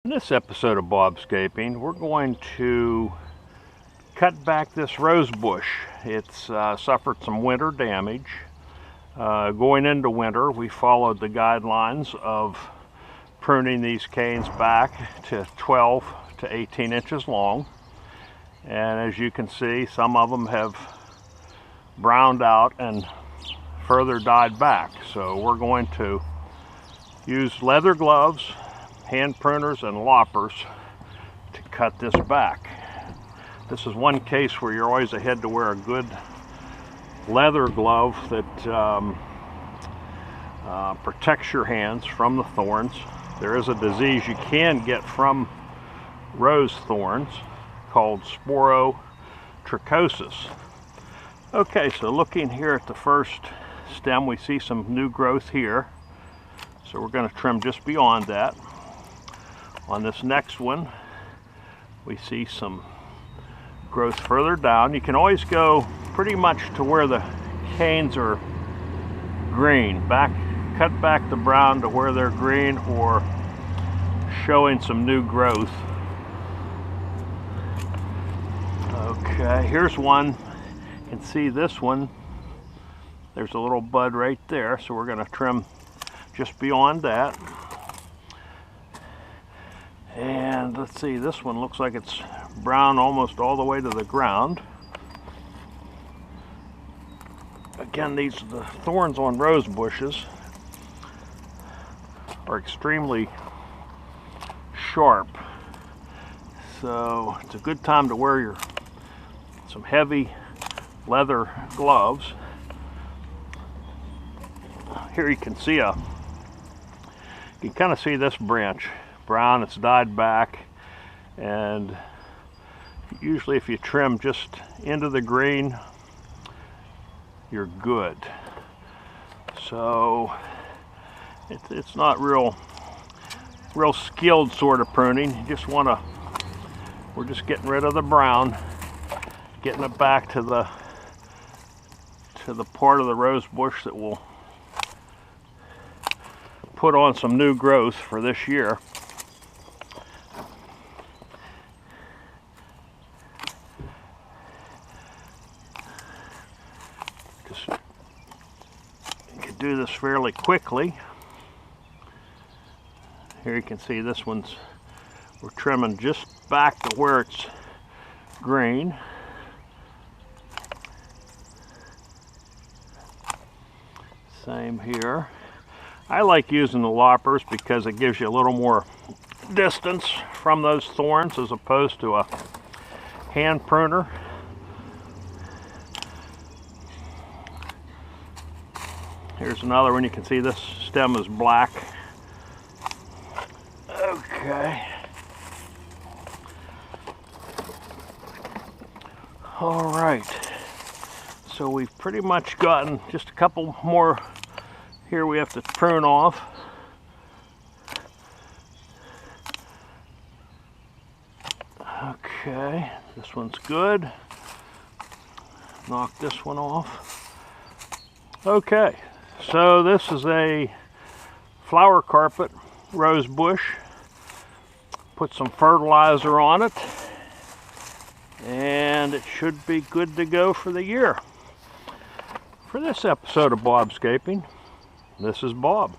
In this episode of Bobscaping, we're going to cut back this rose bush. It's suffered some winter damage. Going into winter, we followed the guidelines of pruning these canes back to 12 to 18 inches long. And as you can see, some of them have browned out and further died back. So we're going to use leather gloves, hand pruners, and loppers to cut this back. This is one case where you're always ahead to wear a good leather glove that protects your hands from the thorns. There is a disease you can get from rose thorns called sporotrichosis. Okay, so looking here at the first stem, we see some new growth here. So we're going to trim just beyond that. On this next one, we see some growth further down. You can always go pretty much to where the canes are green. Cut back the brown to where they're green or showing some new growth. Okay, here's one. You can see this one. There's a little bud right there, so we're going to trim just beyond that. And let's see, this one looks like it's brown almost all the way to the ground. Again, the thorns on rose bushes are extremely sharp. So it's a good time to wear some heavy leather gloves. Here you can kind of see this branch. Brown, it's died back, and usually if you trim just into the green, you're good. So it's not real skilled sort of pruning. We're just getting rid of the brown, getting it back to the part of the rose bush that will put on some new growth for this year. You can do this fairly quickly. Here you can see this we're trimming just back to where it's green. Same here. I like using the loppers because it gives you a little more distance from those thorns as opposed to a hand pruner. Here's another one. You can see this stem is black. Okay. All right. So we've pretty much gotten just a couple more here we have to prune off. Okay, this one's good. Knock this one off. Okay, so this is a flower carpet rose bush. Put some fertilizer on it, and it should be good to go for the year. For this episode of Bobscaping, this is Bob.